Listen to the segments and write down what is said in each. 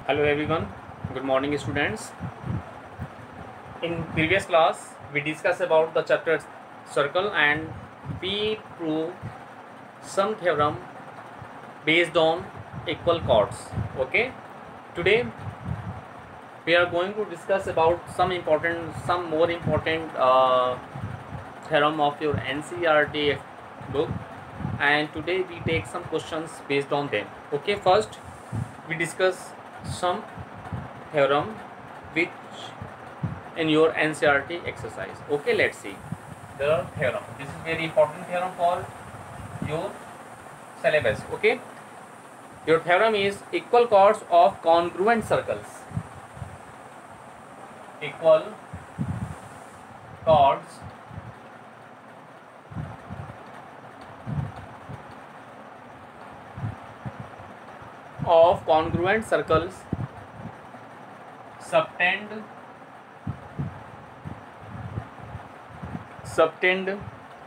Hello everyone, good morning students. In previous class we discussed about the chapter circle and we proved some theorem based on equal chords. Okay, today we are going to discuss about some more important theorem of your NCERT book, and today we take some questions based on them. Okay, first we discuss some theorem which in your NCERT exercise. Okay, let's see the theorem. This is very important theorem for your syllabus. Okay, your theorem is equal chords of congruent circles. Equal chords of congruent circles subtend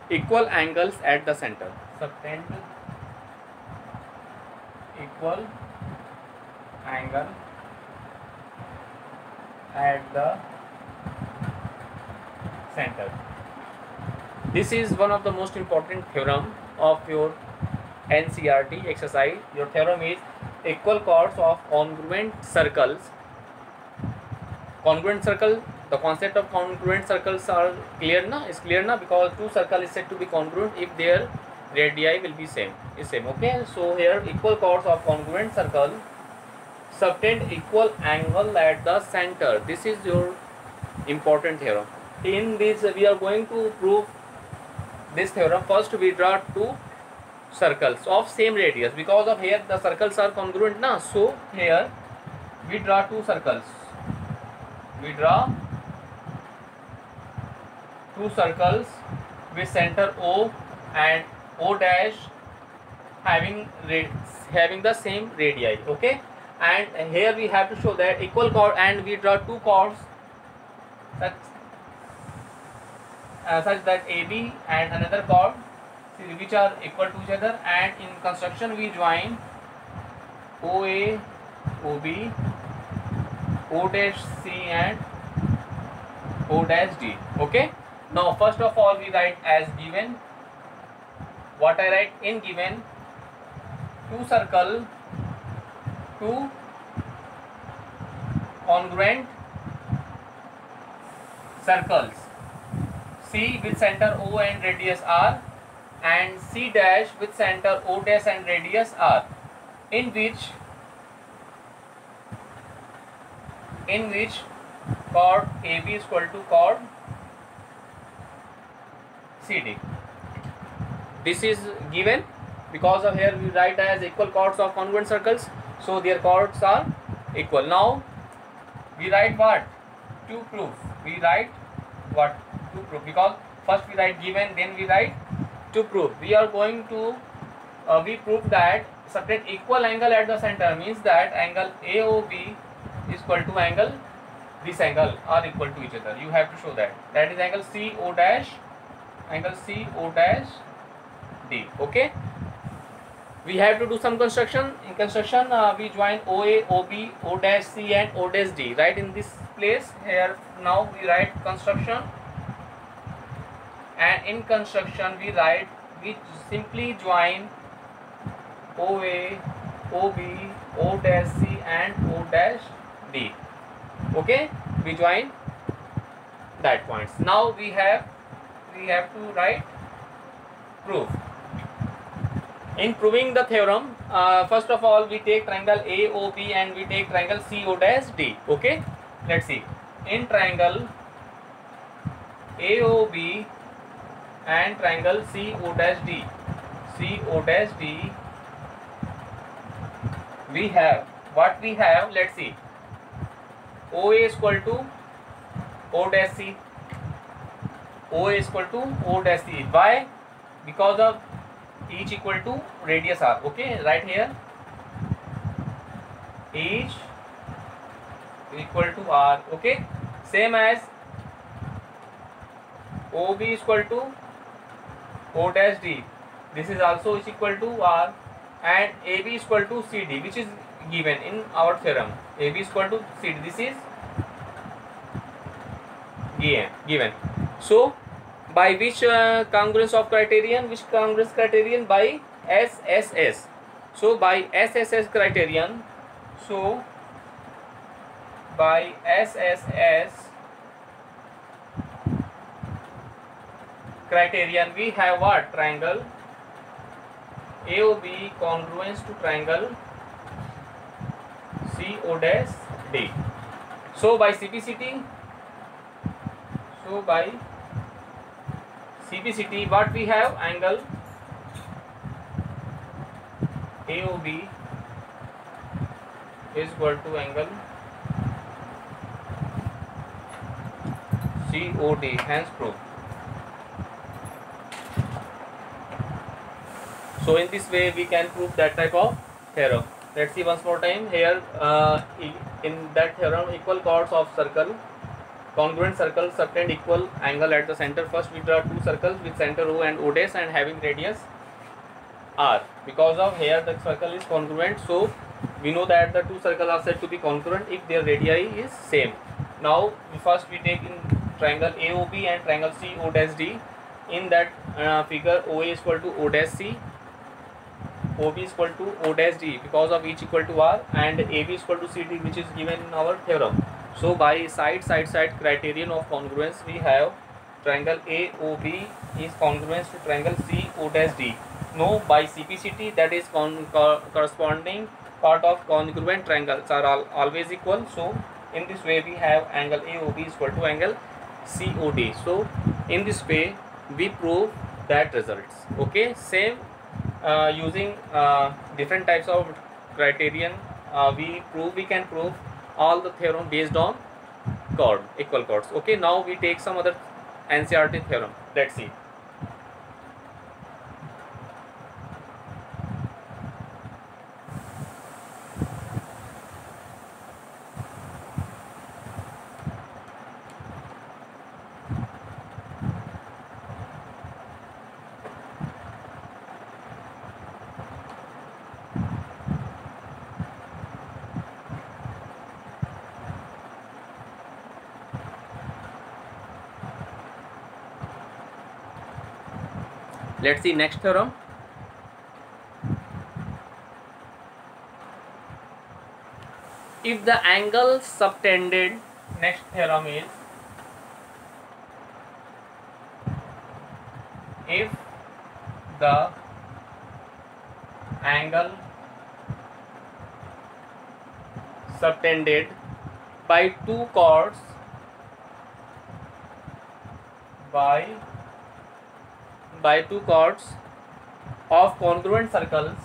equal angles at the center. Subtend equal angle at the center. This is one of the most important theorem of your NCERT exercise. Your theorem is equal chords of congruent circles. Congruent circle, the concept of congruent circles are clear na? Is clear na? Because two circles is said to be congruent if their radii will be same. Okay, so here equal chords of congruent circle subtend equal angle at the center. This is your important theorem. In this we are going to prove this theorem. First we draw two circles of same radius, because of here the circles are congruent na, so here we draw two circles. We draw two circles with center O and O dash having the same radii. Okay, and here we have to show that equal chord, and we draw two chords such that AB and another chord which are equal to each other, and in construction we join OA, OB, O dash C and O dash D. Okay, now first of all we write as given. What I write in given? Two congruent circles, C with center O and radius R, and C dash with center O dash and radius R, in which chord AB is equal to chord CD. This is given because of here we write as equal chords of congruent circles, so their chords are equal. Now we write what? To prove. We write what? To prove, because first we write given, then we write to prove. We are going to we prove that subtend equal angle at the center means that angle AOB is equal to angle, this angle are equal to each other. You have to show that. That is angle CO dash, angle CO dash D. Okay, we have to do some construction. In construction we join OA, OB, O dash C and O dash D. Right in this place here. Now we write construction, and in construction we simply join OA, OB, O dash C and O dash D. Okay, we join that points. Now we have to write proof. In proving the theorem, first of all we take triangle AOB and we take triangle CO dash D. Okay, let's see. In triangle AOB and triangle CO dash D, we have what we have. Let's see. OA is equal to O dash C. OA is equal to O dash C. Why? Because of each equal to radius R. Okay, right here each equal to R. Okay, same as OB is equal to O dash D. This is also is equal to R. and AB is equal to CD, which is given in our theorem. AB is equal to CD. This is given. So by which congruence of criterion? Which congruence criterion? By SSS. So by SSS criterion. So by SSS criterion, we have what? Triangle AOB congruence to triangle COD. So by CPCT, what we have? Angle AOB is equal to angle COD, hence proved. So in this way we can prove that type of theorem. Let's see once more time. Here in that theorem, equal chords of circle, congruent circle subtend equal angle at the center. First we draw two circles with center O and O dash and having radius R. Because of here the circle is congruent, so we know that the two circles are said to be congruent if their radii is same. Now first we take in triangle AOB and triangle COD. In that figure, OA is equal to O dash C, OB is equal to O dash D because of each equal to R, and AB is equal to CD, which is given in our theorem. So by side criterion of congruence, we have triangle AOB is congruence to triangle COD. No, by CPCT, that is corresponding part of congruent triangles are always equal. So in this way we have angle AOB is equal to angle COD. So in this way we prove that results. Okay, same using different types of criterion, we can prove all the theorem based on equal chords. Okay, now we take some other NCERT theorem. Let's see. Let's see next theorem. If the angle subtended, next theorem is, if the angle subtended by two chords by two chords of congruent circles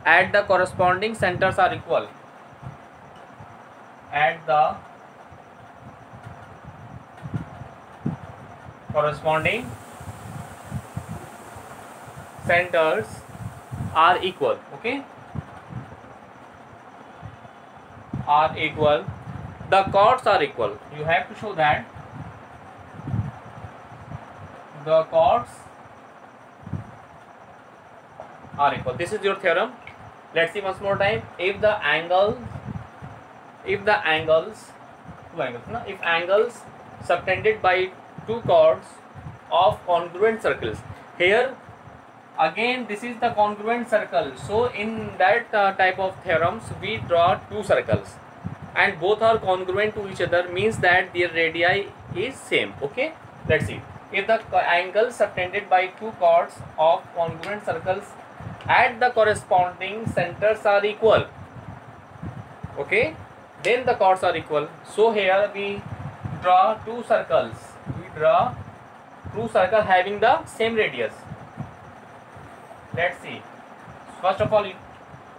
at the corresponding centers are equal. At the corresponding centers are equal. Okay, are equal. The chords are equal. You have to show that the chords are equal. This is your theorem. Let's see once more time. If angles subtended by two chords of congruent circles. Here again this is the congruent circle. So in that type of theorems we draw two circles and both are congruent to each other, means that their radii is same. Okay, let's see. If the angle subtended by two chords of congruent circles at the corresponding centers are equal, okay, then the chords are equal. So here we draw two circles. Having the same radius. Let's see. First of all,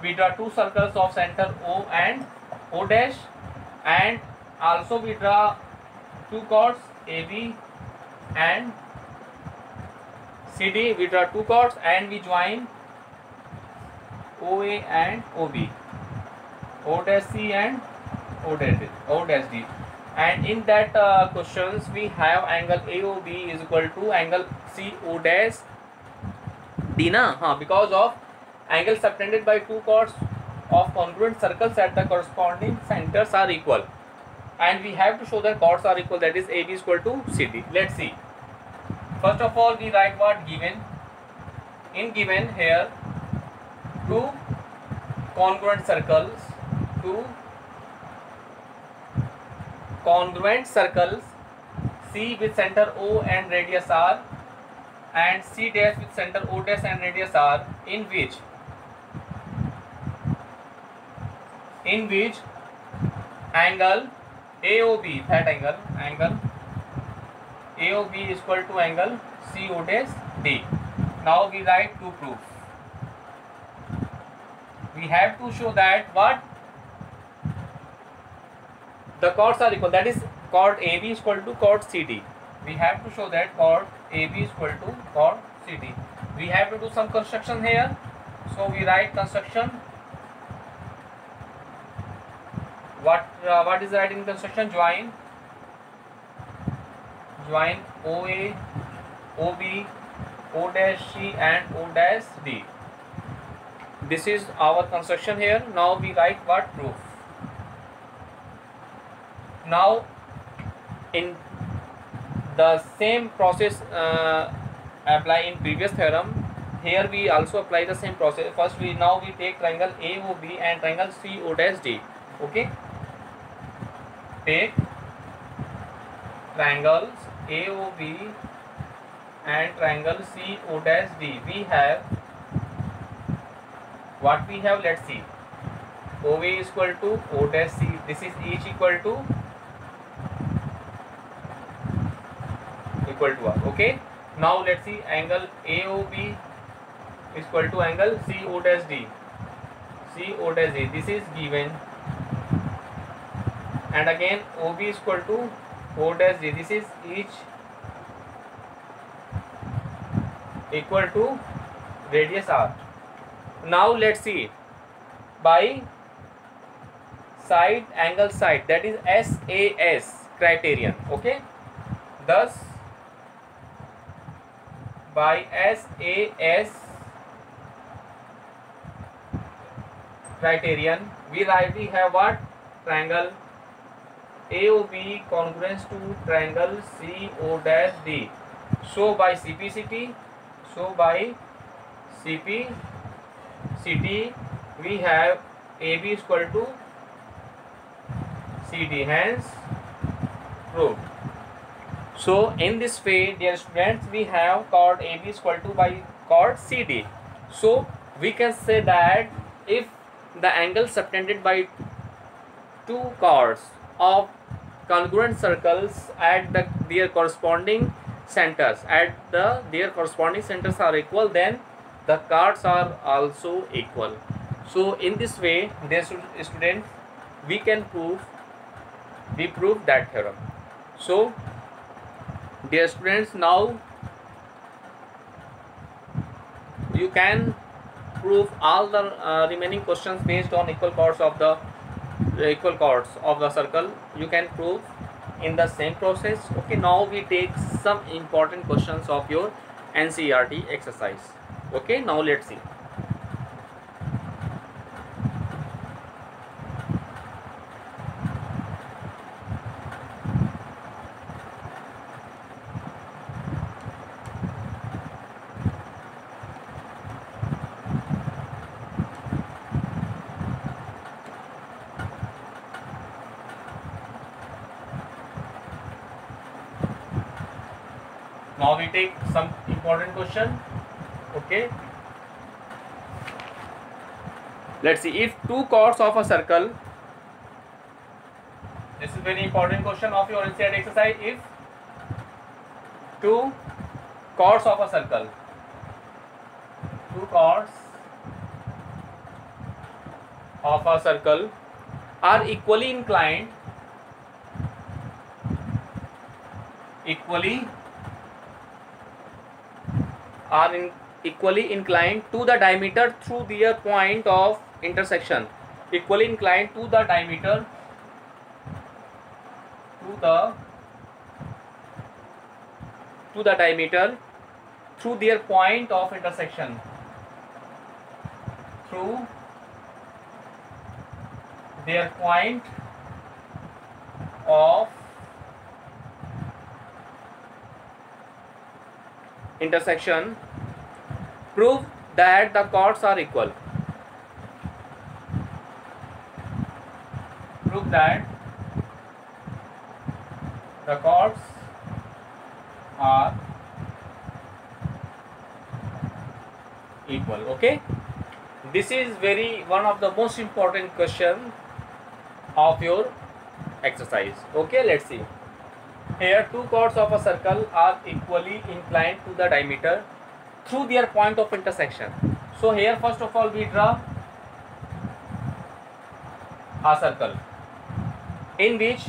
we draw two circles of center O and O dash, and also we draw two chords AB and CD. We draw two chords and we join OA and OB, O dash C and O dash D. and in that questions we have angle AOB is equal to angle CO dash D na, because of angles subtended by two chords of congruent circles at the corresponding centers are equal, and we have to show that chords are equal, that is AB is equal to CD. Let's see. First of all, we write what given. In given here, two congruent circles, C with center O and radius R, and C dash with center O dash and radius R, in which angle AOB, that angle AOB is equal to angle CO dash D. Now we write two proofs. We have to show that what the chords are equal, that is chord AB is equal to chord CD. We have to show that chord AB is equal to chord CD. We have to do some construction here, so we write construction. What is writing construction? Join OA, OB, O dash C and O dash D. This is our construction here. Now we write what? Proof. Now in the same process apply in previous theorem, here we also apply the same process. First now we take triangle AOB and triangle CO dash D. Okay, take triangles AOB and triangle CO dash D. We have what we have, let's see. OA is equal to O dash C. This is each equal to R. Okay, now let's see, angle AOB is equal to angle CO dash D. This is given, and again OB is equal to O dash D. This is each equal to radius R. Now let's see, by side angle side, that is SAS criterion. Okay, thus by SAS criterion we have what? Triangle AOB congruence to triangle CO dash D. So by CPCT we have AB is equal to CD, hence proved. So in this way, dear students, we have chord AB is equal to by chord CD. So we can say that if the angle subtended by two chords of congruent circles at their corresponding centers are equal, then the chords are also equal. So in this way, dear students, we prove that theorem. So dear students, now you can prove all the remaining questions based on equal chords of the circle. You can prove in the same process. Okay, now we take some important questions of your NCERT exercise. Okay, now let's see. Now we take some important question. Okay, let's see, if two chords of a circle, this is very important question of your NCERT exercise. If two chords of a circle, are equally inclined to the diameter through their point of intersection. Equally inclined to the diameter to the diameter through their point of intersection. Through their point of intersection, prove that the chords are equal. Prove that the chords are equal. Okay, this is one of the most important question of your exercise. Okay, let's see. Here two chords of a circle are equally inclined to the diameter through their point of intersection. So here first of all we draw a circle in which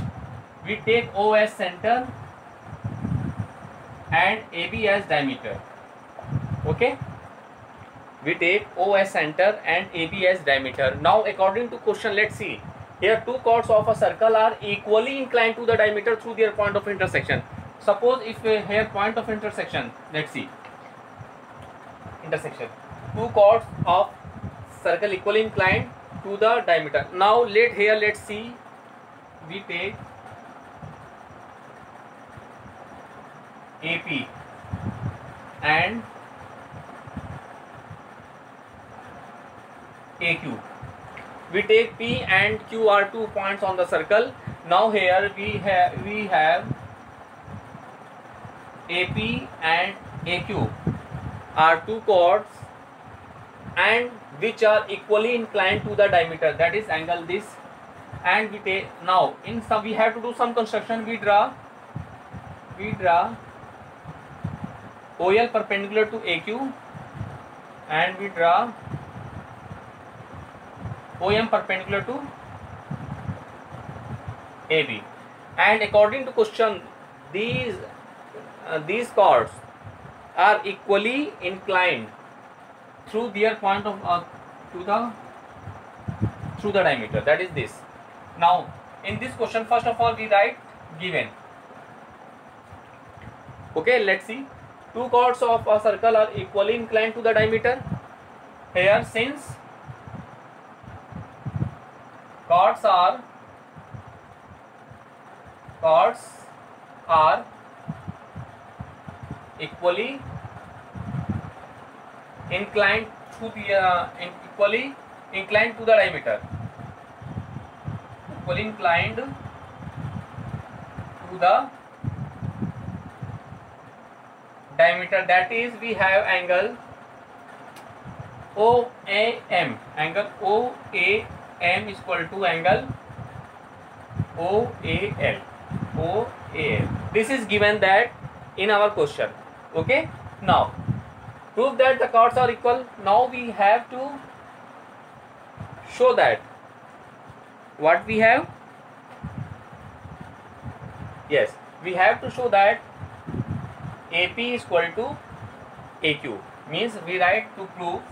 we take O as center and AB as diameter. Okay, we take O as center and AB as diameter. Now according to question, let's see. Here two chords of a circle are equally inclined to the diameter through their point of intersection. Suppose if here point of intersection, let's see, intersection, two chords of circle equally inclined to the diameter. Now let's see, we take AP and AQ. We take P and Q are 2 points on the circle. Now here we have AP and AQ are 2 chords and which are equally inclined to the diameter, that is angle this, and we take now in some we have to do some construction. We draw OL perpendicular to AQ and we draw OM perpendicular to AB, and according to question these chords are equally inclined through their point of through the diameter, that is this. Now in this question first of all we write given. Okay, let's see. Two chords of a circle are equally inclined to the diameter. Here since chords are equally inclined to the equally inclined to the diameter. Equally inclined to the diameter, that is we have angle OAM. Angle OAM is equal to angle OAL. This is given that in our question. Okay, now prove that the chords are equal. Now we have to show that what we have. Yes, we have to show that AP is equal to AQ. Means we write to prove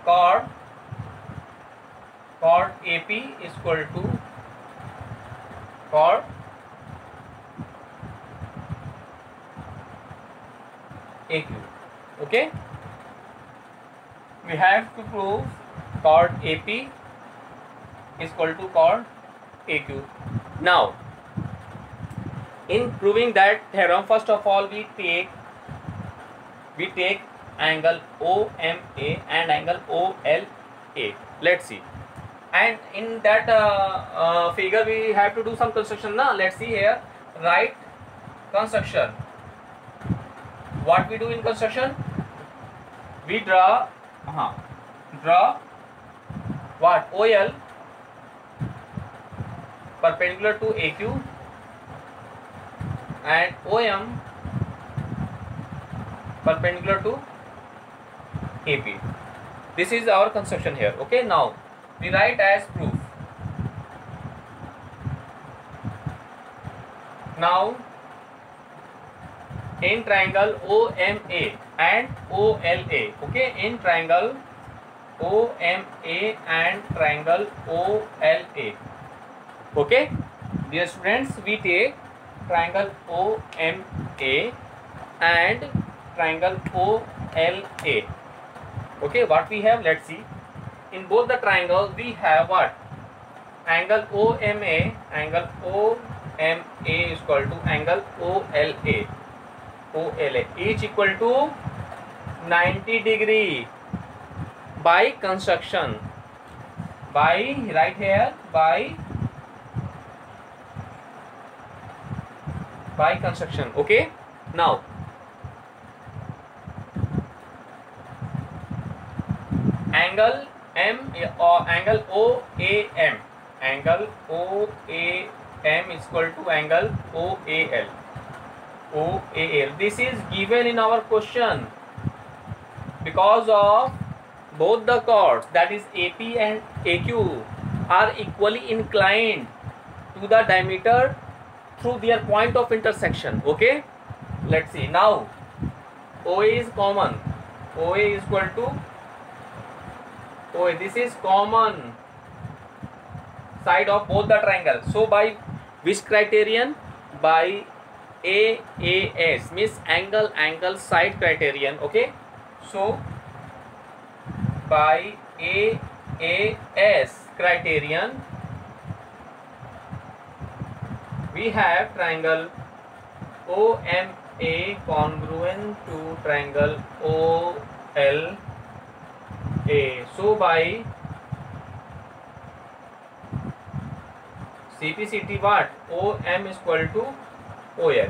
chord AP is equal to chord AQ. Okay, we have to prove chord AP is equal to chord AQ. Now in proving that theorem, first of all we take angle OMA and angle OLA. Let's see, and in that figure we have to do some construction. Now let's see here, write construction. What we do in construction, we draw what, OL perpendicular to AQ and OM perpendicular to AP. This is our construction here. Okay, now we write as proof. Now in triangle OMA and OLA, okay, in triangle OMA and triangle OLA. Okay, dear students, we take triangle OMA and triangle OLA. Okay, what we have, let's see. In both the triangles we have what? Angle OMA is equal to angle OLA. Each equal to 90 degree by construction. By, right here, by construction. Okay, now angle M or angle OAM. Angle OAM is equal to angle OAL. This is given in our question because of both the chords, that is AP and AQ, are equally inclined to the diameter through their point of intersection. Okay, let's see. Now OA is common. OA is equal to OA. This is common side of both the triangles. So by which criterion? By AAS, means angle side criterion. Okay, so by AAS criterion we have triangle OMA congruent to triangle OLA. So by CPCT what? OM is equal to OL.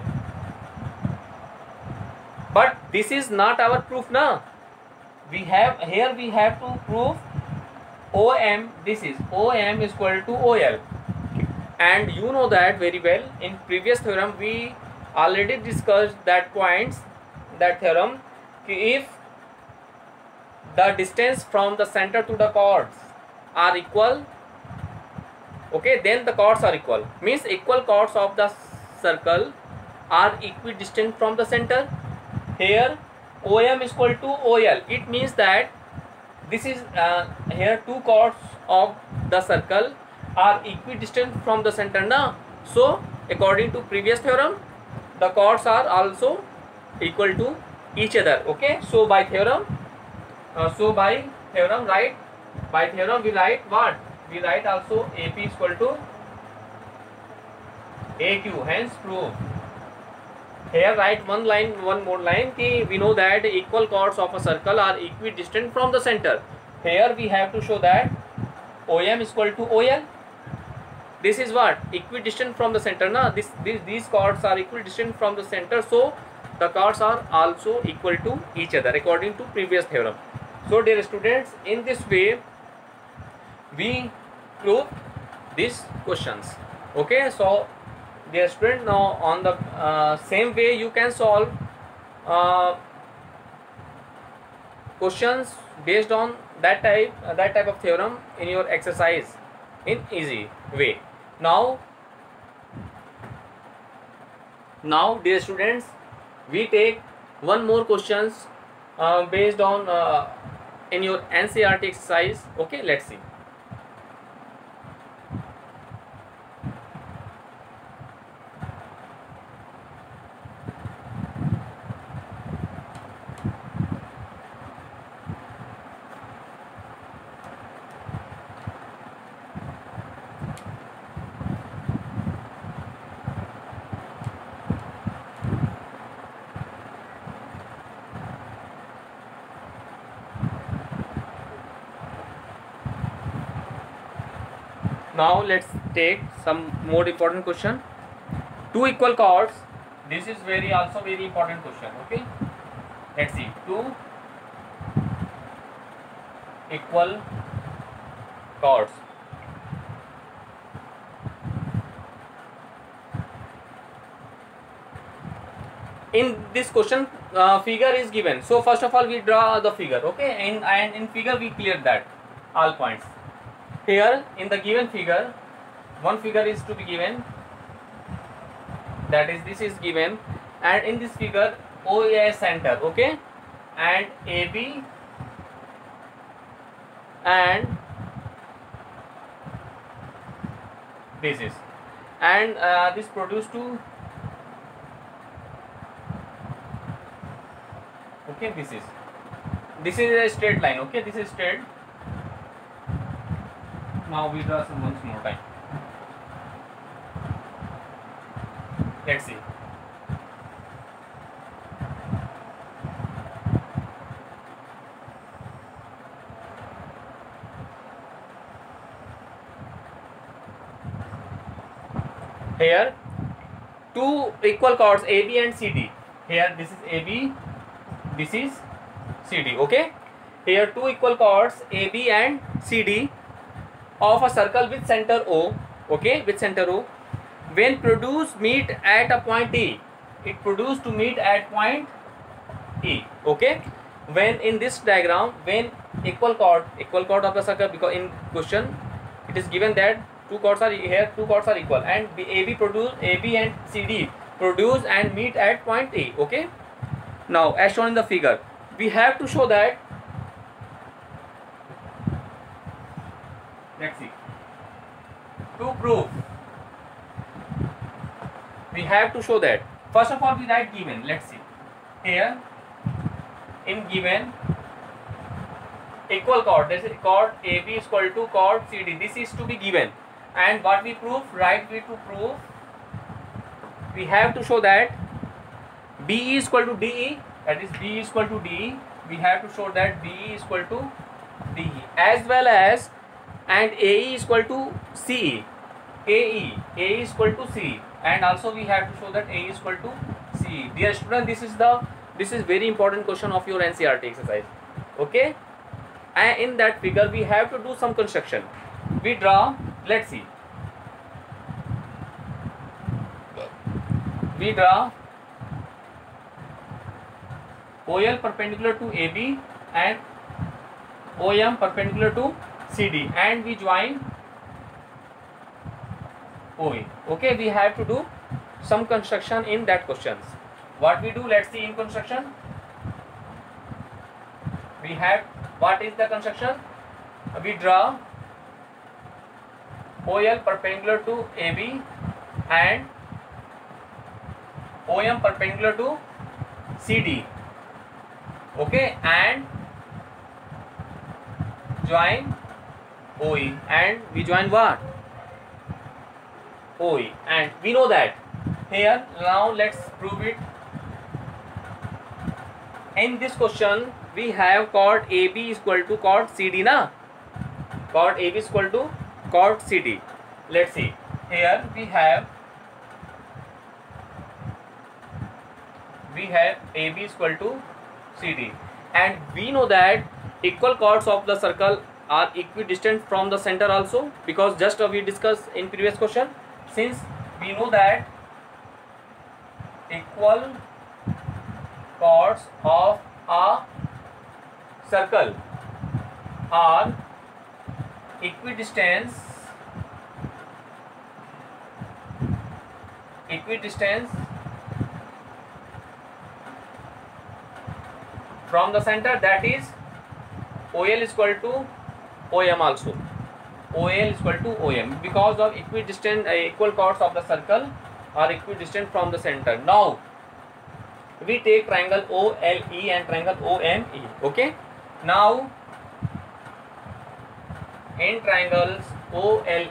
But this is not our proof now. We have to prove OM. This is OM is equal to OL. And you know that very well. In previous theorem we already discussed that points, that theorem, if the distance from the center to the chords are equal, okay, then the chords are equal. Means equal chords of the circle are equidistant from the center. Here OM is equal to OL. It means that this is here two chords of the circle are equidistant from the center now. So according to previous theorem, the chords are also equal to each other. Okay, so by theorem, right? By theorem we write what? We write also AP is equal to AQ. Hence prove. Here write one more line. We know that equal chords of a circle are equidistant from the center. Here we have to show that OM is equal to OL. This is what? Equidistant from the center. Now these chords are equidistant from the center, so the chords are also equal to each other according to previous theorem. So dear students, in this way we prove these questions. Okay, so dear student, now on the same way you can solve questions based on that type of theorem in your exercise in easy way. Now dear students, we take one more questions based on in your NCERT exercise. Okay, let's see. Now let's take some more important question. Two equal chords. This is also very important question. Okay, let's see. Two equal chords. In this question, figure is given. So first of all we draw the figure. Okay, and in figure we clear that all points. Here in the given figure, one figure is to be given, that is this is given, and in this figure OA center. Okay, and AB and bases, and this produce to, okay, this is a straight line. Okay, this is straight. Now we draw some once more time. Let's see. Here two equal chords AB and CD. Here this is AB, this is CD. Okay, here two equal chords AB and CD of a circle with center O. Okay, with center O. When produced meet at a point E, it produced to meet at point E. Okay, when in this diagram, when equal chord of the circle, because in question it is given that two chords are here, two chords are equal, and AB and CD produce and meet at point A. Okay, now as shown in the figure, we have to show that, let's see, to prove we have to show that, first of all we write given. Let's see, here in given equal chord, this is chord AB is equal to chord CD, this is to be given, and what we prove, right way to prove, we have to show that BE is equal to DE, that is B is equal to DE, we have to show that BE is equal to DE, as well as, and AE is equal to CE, AE is equal to CE, and also we have to show that AE is equal to CE. Dear student, this is very important question of your NCERT exercise. Okay, and in that figure we have to do some construction. We draw, let's see, we draw OL perpendicular to AB and OM perpendicular to CD, and we join OE. Okay, we have to do some construction in that questions. What we do, let's see in construction. We have, what is the construction? We draw OL perpendicular to AB and OM perpendicular to CD. Okay, and join OE, and we join what? OE, and we know that here. Now let's prove it. In this question we have chord AB is equal to chord CD, na? Chord AB is equal to chord CD. Let's see, here we have AB is equal to CD, and we know that equal chords of the circle are equidistant from the center also, because just we discussed in previous question, since we know that equal chords of a circle are equidistant from the center, that is OL is equal to OM also. OL is equal to OM, because of equal chords of the circle are equidistant from the center. Now we take triangle OLE and triangle OME. Okay, now in triangles OLE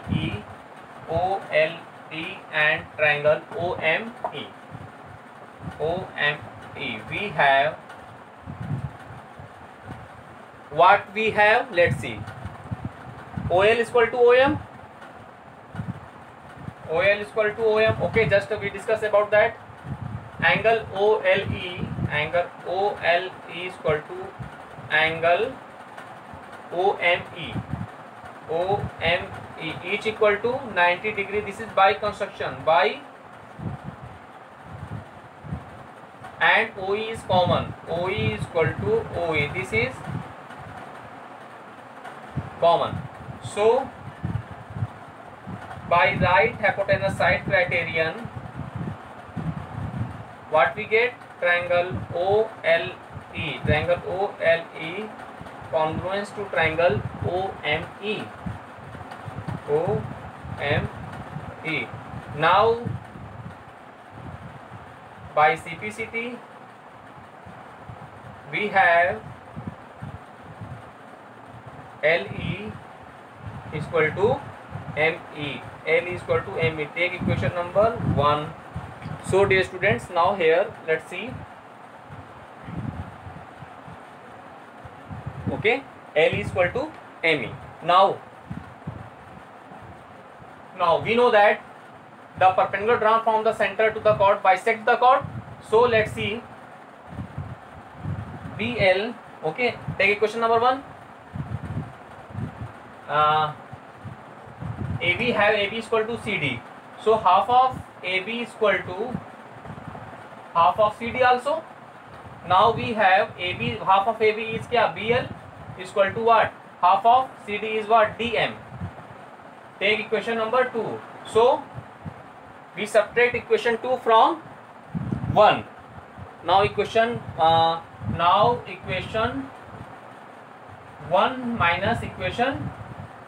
and triangle OME, we have what we have. Let's see, OL is equal to OM. OL is equal to OM. Okay, just we discuss about that. Angle OLE is equal to angle OME. Each equal to 90 degree. This is by construction, by, and OE is common. OE is equal to OE. This is common. So by right hypotenuse side criterion, what we get? Triangle OLE congruence to triangle OME. OME. Now by CPCT we have LE equal to ME. L is equal to ME. Take equation number 1. So dear students, now here let's see. Okay, L is equal to ME. Now we know that the perpendicular drawn from the center to the chord bisect the chord. So let's see BL. Okay, take equation number 1. AB have AB is equal to CD. So half of AB is equal to half of CD also. Now we have AB, half of AB is kya? BL is equal to what? Half of CD is what? DM. Take equation number 2. So we subtract equation 2 from 1. Now equation 1 minus equation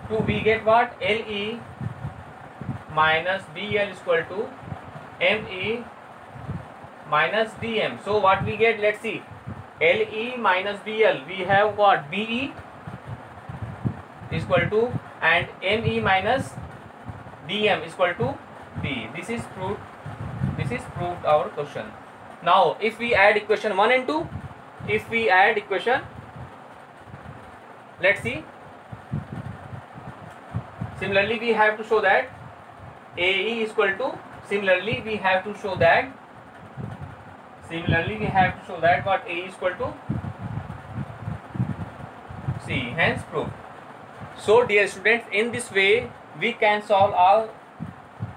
2, we get what? LE minus BL is equal to ME minus DM. So what we get? Let's see. LE minus BL, we have what? BE is equal to, and ME minus DM is equal to B. This is proved our question. Now if we add equation 1 and 2, if we add equation, let's see. Similarly we have to show that AE is equal to, similarly we have to show that what A is equal to C, hence proof. So dear students, in this way we can solve all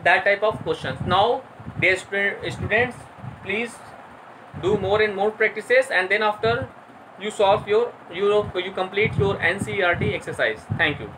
that type of questions. Now dear students, please do more and more practices, and then after you solve you complete your NCERT exercise. Thank you.